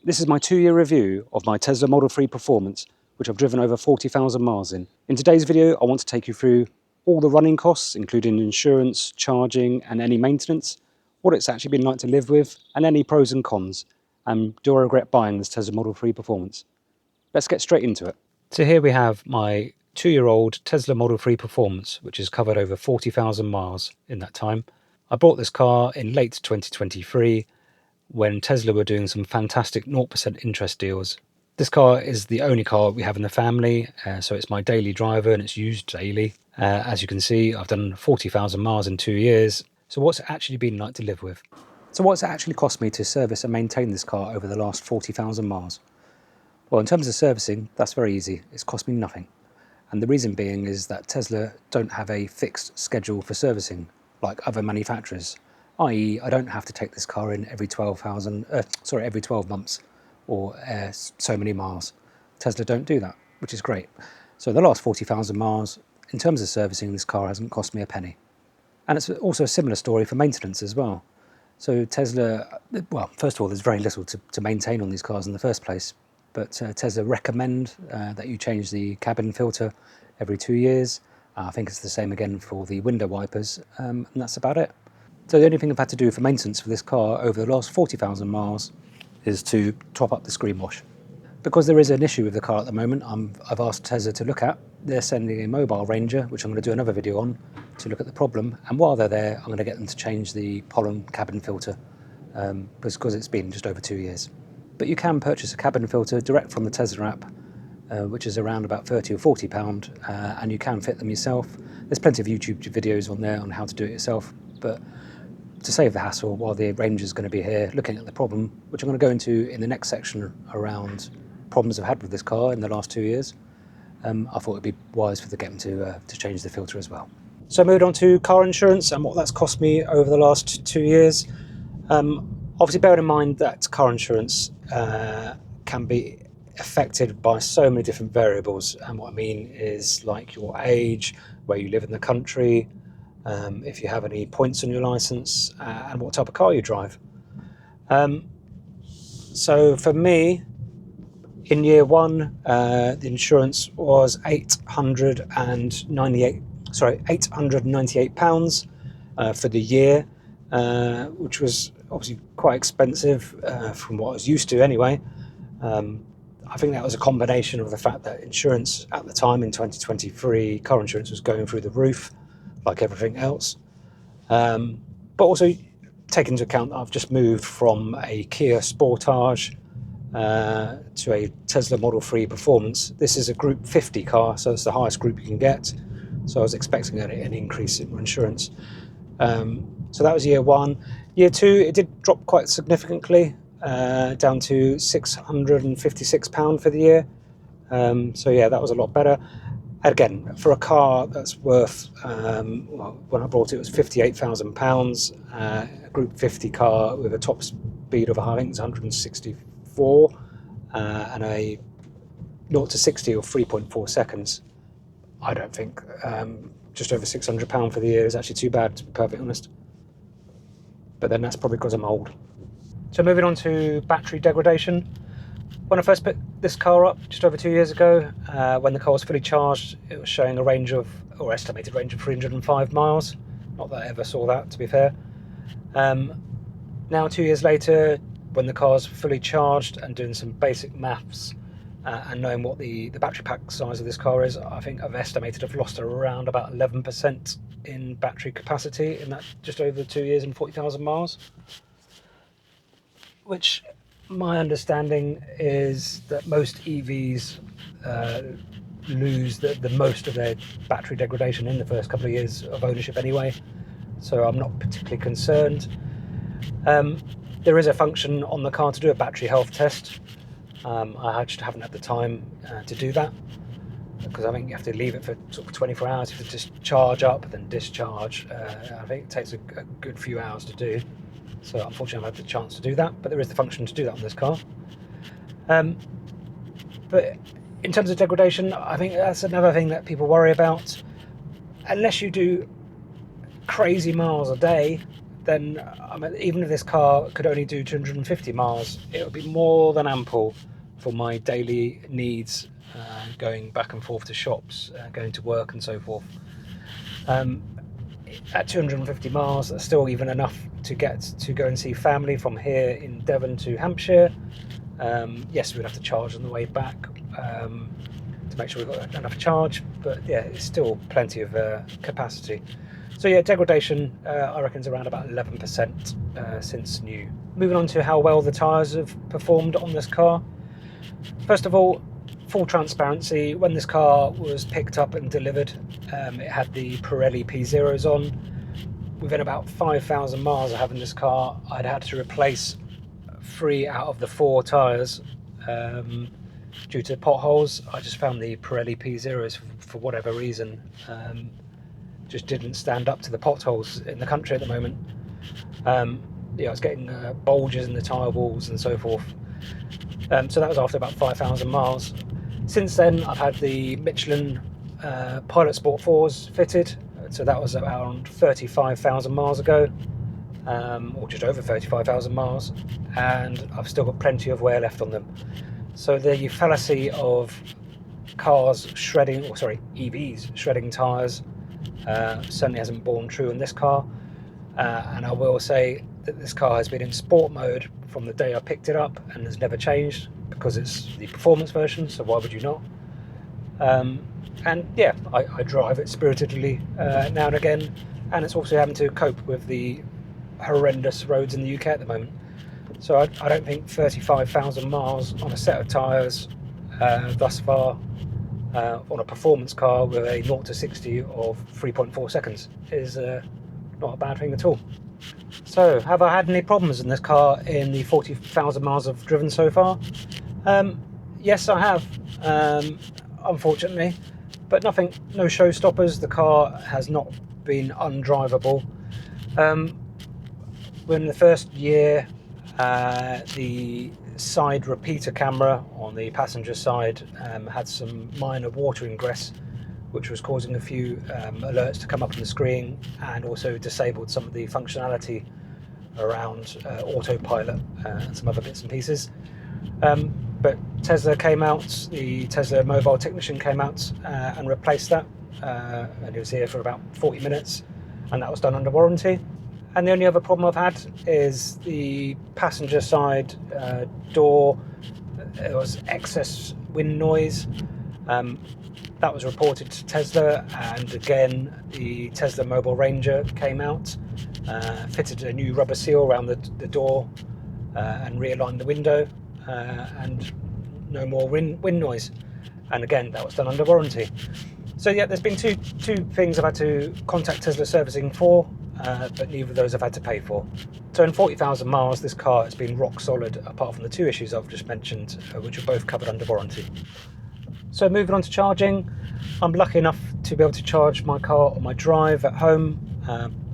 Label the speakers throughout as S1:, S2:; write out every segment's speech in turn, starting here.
S1: This is my 2-year review of my Tesla Model 3 Performance, which I've driven over 40,000 miles in. In today's video, I want to take you through all the running costs, including insurance, charging, and any maintenance, what it's actually been like to live with, and any pros and cons. And do I regret buying this Tesla Model 3 Performance? Let's get straight into it. So here we have my 2-year-old Tesla Model 3 Performance, which has covered over 40,000 miles in that time. I bought this car in late 2023 when Tesla were doing some fantastic 0% interest deals. This car is the only car we have in the family, so it's my daily driver and it's used daily. As you can see, I've done 40,000 miles in 2 years. So what's it actually been like to live with? So what's it actually cost me to service and maintain this car over the last 40,000 miles? Well, in terms of servicing, that's very easy. It's cost me nothing. And the reason being is that Tesla don't have a fixed schedule for servicing like other manufacturers. I.e., I don't have to take this car in every 12 months or so many miles. Tesla don't do that, which is great. So the last 40,000 miles, in terms of servicing, this car hasn't cost me a penny. And it's also a similar story for maintenance as well. So Tesla, well, first of all, there's very little to maintain on these cars in the first place, but Tesla recommend that you change the cabin filter every 2 years. I think it's the same again for the window wipers, and that's about it. So the only thing I've had to do for maintenance for this car over the last 40,000 miles is to top up the screen wash. Because there is an issue with the car at the moment, I've asked Tesla to look at. They're sending a mobile ranger, which I'm going to do another video on, to look at the problem. And while they're there, I'm going to get them to change the pollen cabin filter, because it's been just over 2 years. But you can purchase a cabin filter direct from the Tesla app, which is around about £30 or £40, and you can fit them yourself. There's plenty of YouTube videos on there on how to do it yourself, but to save the hassle, while the ranger's going to be here looking at the problem, which I'm going to go into in the next section around problems I've had with this car in the last 2 years, I thought it'd be wise for them to change the filter as well. So moving on to car insurance and what that's cost me over the last 2 years. Obviously bearing in mind that car insurance can be affected by so many different variables, and what I mean is like your age, where you live in the country, if you have any points on your license, and what type of car you drive. So for me, in year one, the insurance was £898 for the year, which was obviously quite expensive from what I was used to anyway. I think that was a combination of the fact that insurance at the time in 2023, car insurance was going through the roof, like everything else. But also take into account that I've just moved from a Kia Sportage to a Tesla Model 3 Performance. This is a Group 50 car, so it's the highest group you can get. So I was expecting an increase in insurance. So that was year one. Year two, it did drop quite significantly, down to £656 for the year. So yeah, that was a lot better. Again, for a car that's worth, well, when I bought it, it was £58,000, a Group 50 car with a top speed of, I think it's 164, and a 0 to 60 of 3.4 seconds. I don't think just over £600 for the year is actually too bad, to be perfectly honest. But then that's probably because I'm old. So moving on to battery degradation. When I first picked this car up just over 2 years ago, when the car was fully charged, it was showing a range of, or estimated range of 305 miles. Not that I ever saw that, to be fair. Now 2 years later, when the car's fully charged and doing some basic maths, and knowing what the battery pack size of this car is, I think I've estimated I've lost around about 11% in battery capacity in that just over 2 years and 40,000 miles. Which my understanding is that most EVs lose the most of their battery degradation in the first couple of years of ownership anyway, so I'm not particularly concerned. There is a function on the car to do a battery health test. I just haven't had the time to do that, because I think you have to leave it for sort of 24 hours. You have to just charge up, then discharge. I think it takes a good few hours to do. So unfortunately I've had the chance to do that, but there is the function to do that on this car. But in terms of degradation, I think that's another thing that people worry about. Unless you do crazy miles a day, then I mean, even if this car could only do 250 miles, it would be more than ample for my daily needs, going back and forth to shops, going to work and so forth. At 250 miles, that's still even enough to get to go and see family from here in Devon to Hampshire. Yes, we'd have to charge on the way back to make sure we've got enough charge, but yeah, it's still plenty of capacity. So yeah, degradation I reckon is around about 11% since new. Moving on to how well the tyres have performed on this car. First of all, full transparency, when this car was picked up and delivered, it had the Pirelli P0s on. Within about 5,000 miles of having this car, I'd had to replace 3 out of the 4 tyres due to potholes. I just found the Pirelli P0s, for whatever reason, just didn't stand up to the potholes in the country at the moment. Yeah, I was getting bulges in the tyre walls and so forth. So that was after about 5,000 miles. Since then, I've had the Michelin Pilot Sport 4s fitted, so that was around 35,000 miles ago, or just over 35,000 miles, and I've still got plenty of wear left on them. So the fallacy of cars shredding, or sorry, EVs shredding tyres, certainly hasn't borne true in this car. And I will say that this car has been in sport mode from the day I picked it up and has never changed, because it's the performance version, so why would you not? And yeah, I drive it spiritedly now and again, and it's also having to cope with the horrendous roads in the UK at the moment. So I don't think 35,000 miles on a set of tyres thus far on a performance car with a 0 to 60 of 3.4 seconds is not a bad thing at all. So, have I had any problems in this car in the 40,000 miles I've driven so far? Yes, I have, unfortunately, but no showstoppers. The car has not been undrivable. Within the first year, the side repeater camera on the passenger side had some minor water ingress, which was causing a few alerts to come up on the screen, and also disabled some of the functionality around autopilot and some other bits and pieces. But Tesla came out, the Tesla mobile technician came out and replaced that, and he was here for about 40 minutes, and that was done under warranty. And the only other problem I've had is the passenger side door. There was excess wind noise. That was reported to Tesla, and again the Tesla Mobile Ranger came out, fitted a new rubber seal around the door and realigned the window, and no more wind noise. And again, that was done under warranty. So yeah, there's been two things I've had to contact Tesla servicing for, but neither of those I've had to pay for. So in 40,000 miles, this car has been rock solid, apart from the 2 issues I've just mentioned, which are both covered under warranty. So moving on to charging, I'm lucky enough to be able to charge my car on my drive at home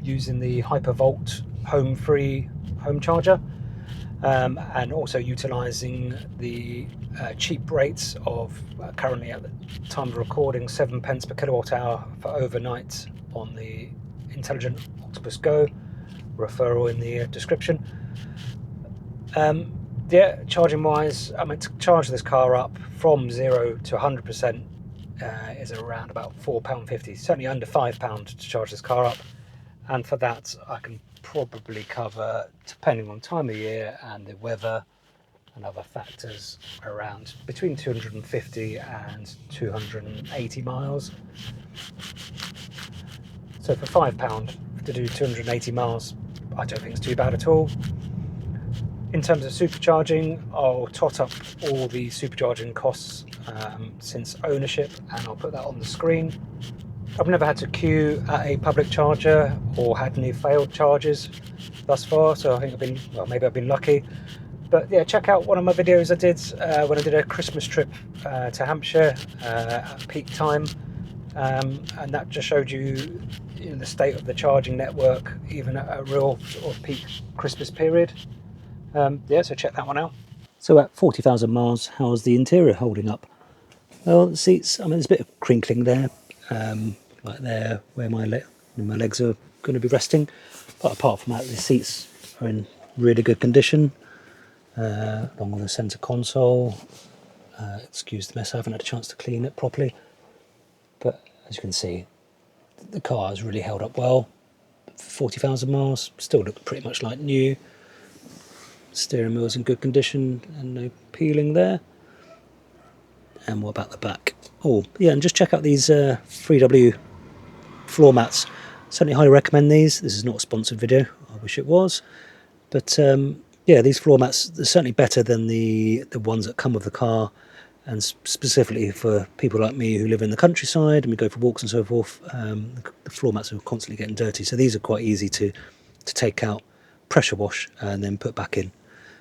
S1: using the Hypervolt home-free home charger, and also utilising the cheap rates of currently at the time of recording 7 pence per kilowatt hour for overnight on the Intelligent Octopus Go, referral in the description. Yeah, charging wise, I mean, to charge this car up from 0 to 100% is around about £4.50, certainly under £5 to charge this car up, and for that I can probably cover, depending on time of year and the weather and other factors, around between 250 and 280 miles. So for £5 to do 280 miles, I don't think it's too bad at all. In terms of supercharging, I'll tot up all the supercharging costs since ownership, and I'll put that on the screen. I've never had to queue at a public charger or had any failed charges thus far, so I think maybe I've been lucky. But yeah, check out one of my videos I did when I did a Christmas trip to Hampshire at peak time, and that just showed you the state of the charging network even at a real sort of peak Christmas period. Yeah, so check that one out. So at 40,000 miles, how's the interior holding up? Well, the seats, I mean, there's a bit of crinkling there, like there where my legs are going to be resting. But apart from that, the seats are in really good condition, along with the centre console. Excuse the mess, I haven't had a chance to clean it properly. But as you can see, the car has really held up well. 40,000 miles, still look pretty much like new. Steering wheel's in good condition and no peeling there. And what about the back? Oh yeah, and just check out these 3W floor mats. Certainly highly recommend these. This is not a sponsored video, I wish it was. But yeah, these floor mats are certainly better than the ones that come with the car, and specifically for people like me who live in the countryside and we go for walks and so forth. The floor mats are constantly getting dirty, so these are quite easy to take out, pressure wash and then put back in.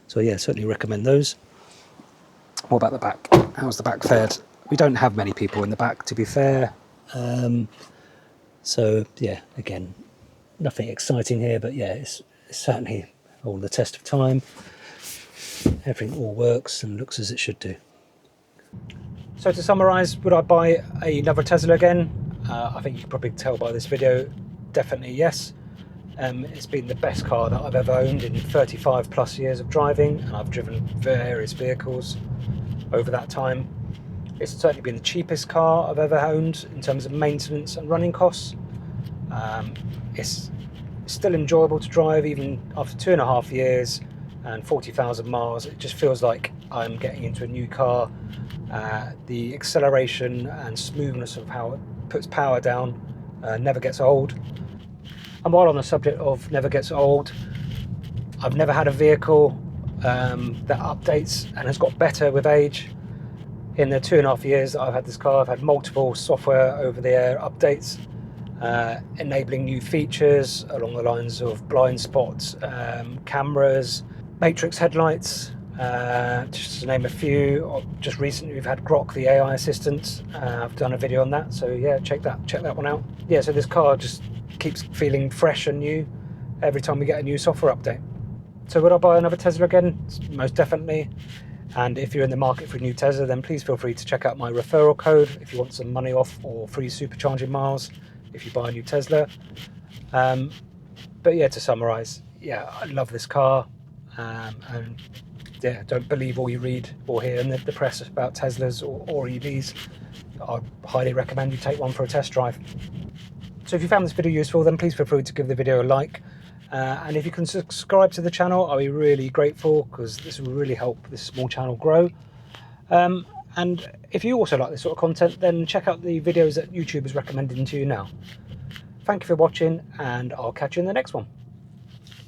S1: So yeah, certainly recommend those. What about the back? How's the back fared? We don't have many people in the back, to be fair. So yeah, again, nothing exciting here, but yeah, it's certainly all the test of time. Everything all works and looks as it should do. So to summarise, would I buy another Tesla again? I think you can probably tell by this video, definitely yes. It's been the best car that I've ever owned in 35 plus years of driving, and I've driven various vehicles over that time. It's certainly been the cheapest car I've ever owned in terms of maintenance and running costs. It's still enjoyable to drive even after 2.5 years and 40,000 miles. It just feels like I'm getting into a new car. The acceleration and smoothness of how it puts power down never gets old. And while on the subject of never gets old, I've never had a vehicle that updates and has got better with age. In the 2.5 years that I've had this car, I've had multiple software over-the-air updates, enabling new features along the lines of blind spots, cameras, matrix headlights, just to name a few. Just recently we've had Grok, the AI assistant. I've done a video on that, so yeah, check that one out. Yeah, so this car just keeps feeling fresh and new every time we get a new software update. So would I buy another Tesla again? Most definitely. And if you're in the market for a new Tesla, then please feel free to check out my referral code if you want some money off or free supercharging miles if you buy a new Tesla. But yeah, to summarise, yeah, I love this car, and yeah, don't believe all you read or hear in the press about Teslas or EVs. I highly recommend you take one for a test drive. So if you found this video useful, then please feel free to give the video a like. And if you can subscribe to the channel, I'll be really grateful, because this will really help this small channel grow. And if you also like this sort of content, then check out the videos that YouTube is recommending to you now. Thank you for watching, and I'll catch you in the next one.